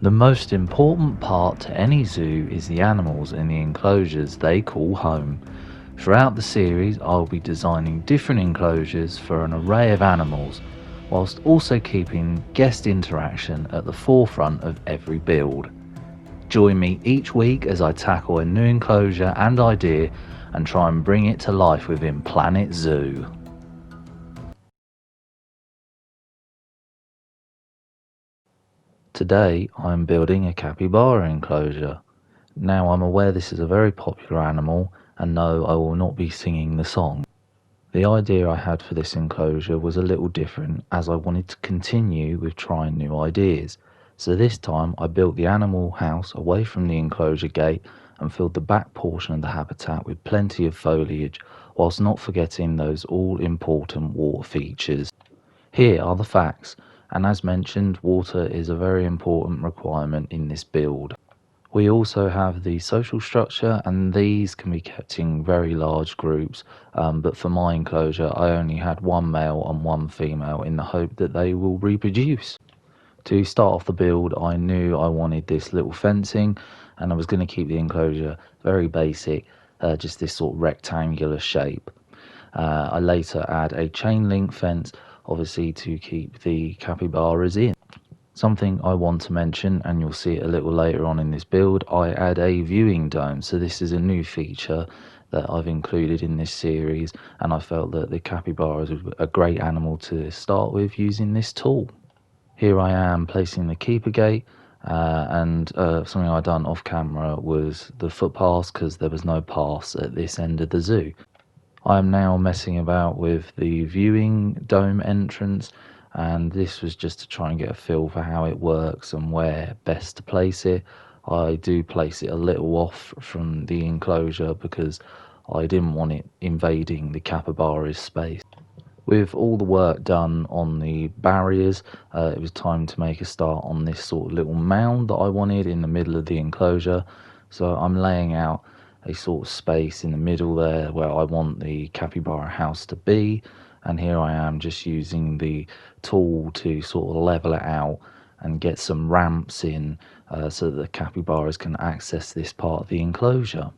The most important part to any zoo is the animals in the enclosures they call home. Throughout the series, I'll be designing different enclosures for an array of animals, whilst also keeping guest interaction at the forefront of every build. Join me each week as I tackle a new enclosure and idea and try and bring it to life within Planet Zoo. Today I'm building a capybara enclosure. Now I'm aware this is a very popular animal, and no, I will not be singing the song. The idea I had for this enclosure was a little different, as I wanted to continue with trying new ideas. So this time I built the animal house away from the enclosure gate and filled the back portion of the habitat with plenty of foliage, whilst not forgetting those all important water features. Here are the facts, and as mentioned, water is a very important requirement in this build. We also have the social structure, and these can be kept in very large groups, but for my enclosure I only had one male and one female in the hope that they will reproduce. To start off the build, I knew I wanted this little fencing, and I was going to keep the enclosure very basic, just this sort of rectangular shape. I later add a chain link fence, obviously to keep the capybaras in. Something I want to mention, and you'll see it a little later on in this build, I add a viewing dome. So this is a new feature that I've included in this series, and I felt that the capybara is a great animal to start with using this tool. Here I am placing the keeper gate, and something I done off camera was the footpaths, because there was no paths at this end of the zoo. I am now messing about with the viewing dome entrance, and this was just to try and get a feel for how it works and where best to place it. I do place it a little off from the enclosure because I didn't want it invading the capybara's space. With all the work done on the barriers, it was time to make a start on this sort of little mound that I wanted in the middle of the enclosure. So I'm laying out a sort of space in the middle there where I want the capybara house to be, and here I am just using the tool to sort of level it out and get some ramps in, so that the capybaras can access this part of the enclosure.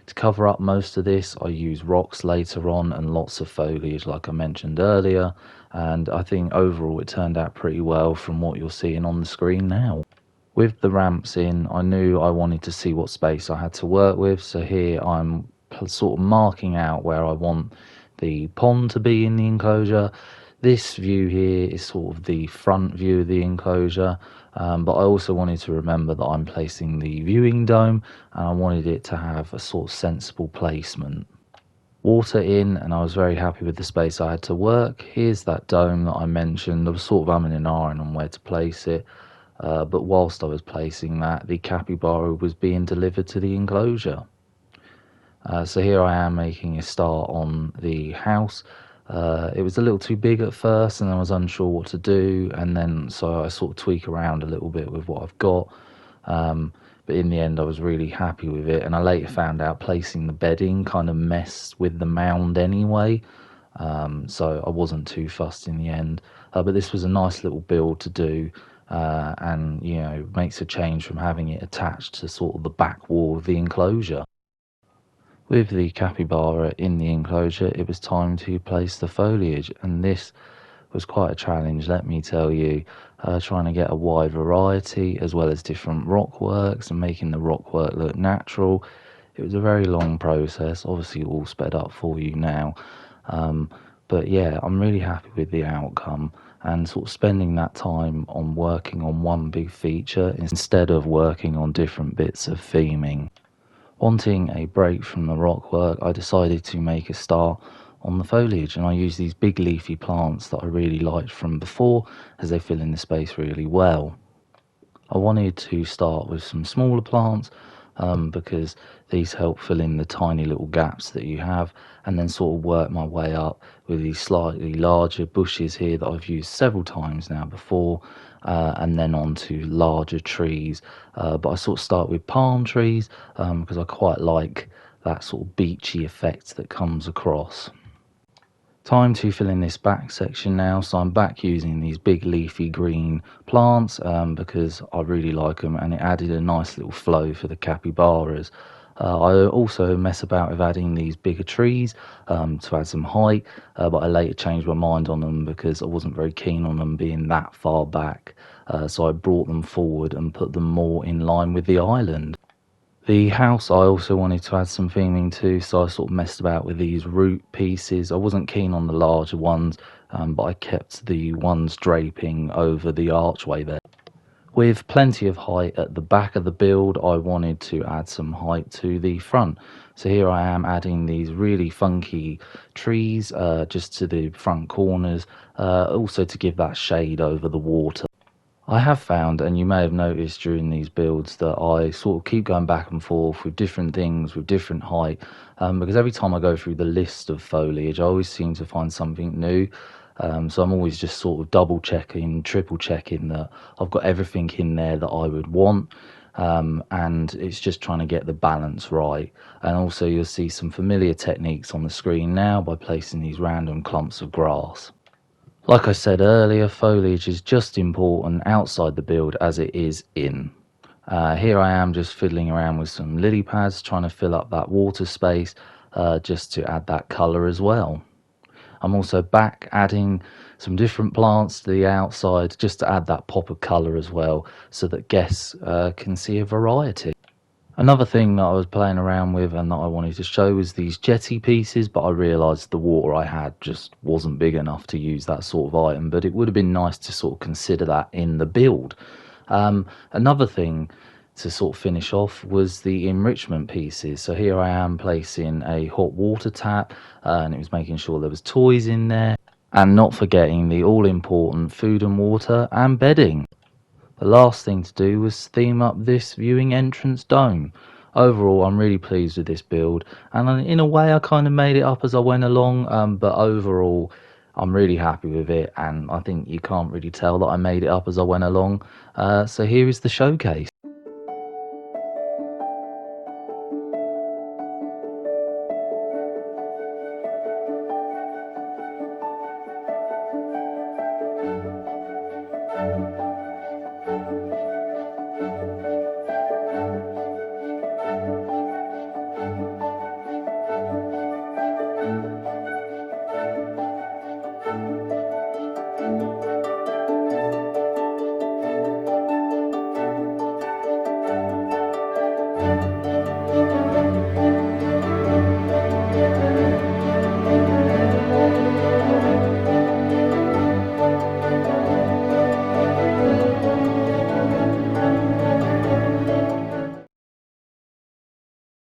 To cover up most of this, I use rocks later on and lots of foliage like I mentioned earlier, and I think overall it turned out pretty well from what you're seeing on the screen now. With the ramps in, I knew I wanted to see what space I had to work with, so here I'm sort of marking out where I want the pond to be in the enclosure. This view here is sort of the front view of the enclosure, but I also wanted to remember that I'm placing the viewing dome, and I wanted it to have a sort of sensible placement. Water in, and I was very happy with the space I had to work. Here's that dome that I mentioned. I was sort of umming and ahhing on where to place it, but whilst I was placing that, the capybara was being delivered to the enclosure. So here I am making a start on the house. It was a little too big at first, and I was unsure what to do, and then so I sort of tweak around a little bit with what I've got. But in the end I was really happy with it, and I later found out placing the bedding kind of messed with the mound anyway, so I wasn't too fussed in the end. But this was a nice little build to do, and you know, makes a change from having it attached to sort of the back wall of the enclosure. With the capybara in the enclosure, it was time to place the foliage, and this was quite a challenge, let me tell you. Trying to get a wide variety as well as different rock works and making the rock work look natural. It was a very long process, obviously all sped up for you now. But yeah, I'm really happy with the outcome, and sort of spending that time on working on one big feature instead of working on different bits of theming. Wanting a break from the rock work, I decided to make a start on the foliage, and I used these big leafy plants that I really liked from before, as they fill in the space really well. I wanted to start with some smaller plants, because these help fill in the tiny little gaps that you have, and then sort of work my way up with these slightly larger bushes here that I've used several times now before, and then on to larger trees. But I sort of start with palm trees, because I quite like that sort of beachy effect that comes across. Time to fill in this back section now, so I'm back using these big leafy green plants because I really like them, and it added a nice little flow for the capybaras. I also mess about with adding these bigger trees to add some height, but I later changed my mind on them because I wasn't very keen on them being that far back, so I brought them forward and put them more in line with the island. The house I also wanted to add some theming to, so I sort of messed about with these root pieces. I wasn't keen on the larger ones, but I kept the ones draping over the archway there. With plenty of height at the back of the build, I wanted to add some height to the front. So here I am adding these really funky trees just to the front corners, also to give that shade over the water. I have found, and you may have noticed during these builds, that I sort of keep going back and forth with different things with different height, because every time I go through the list of foliage I always seem to find something new. So I'm always just sort of double checking, triple checking that I've got everything in there that I would want, and it's just trying to get the balance right. And also you'll see some familiar techniques on the screen now by placing these random clumps of grass. Like I said earlier, foliage is just important outside the build as it is in. Here I am just fiddling around with some lily pads, trying to fill up that water space just to add that colour as well. I'm also back adding some different plants to the outside just to add that pop of colour as well, so that guests can see a variety. Another thing that I was playing around with and that I wanted to show was these jetty pieces, but I realised the water I had just wasn't big enough to use that sort of item, but it would have been nice to sort of consider that in the build. Another thing to sort of finish off was the enrichment pieces. So here I am placing a hot water tap, and it was making sure there was toys in there, and not forgetting the all important food and water and bedding. The last thing to do was theme up this viewing entrance dome. Overall, I'm really pleased with this build, and in a way I kind of made it up as I went along, but overall I'm really happy with it, and I think you can't really tell that I made it up as I went along. So here is the showcase.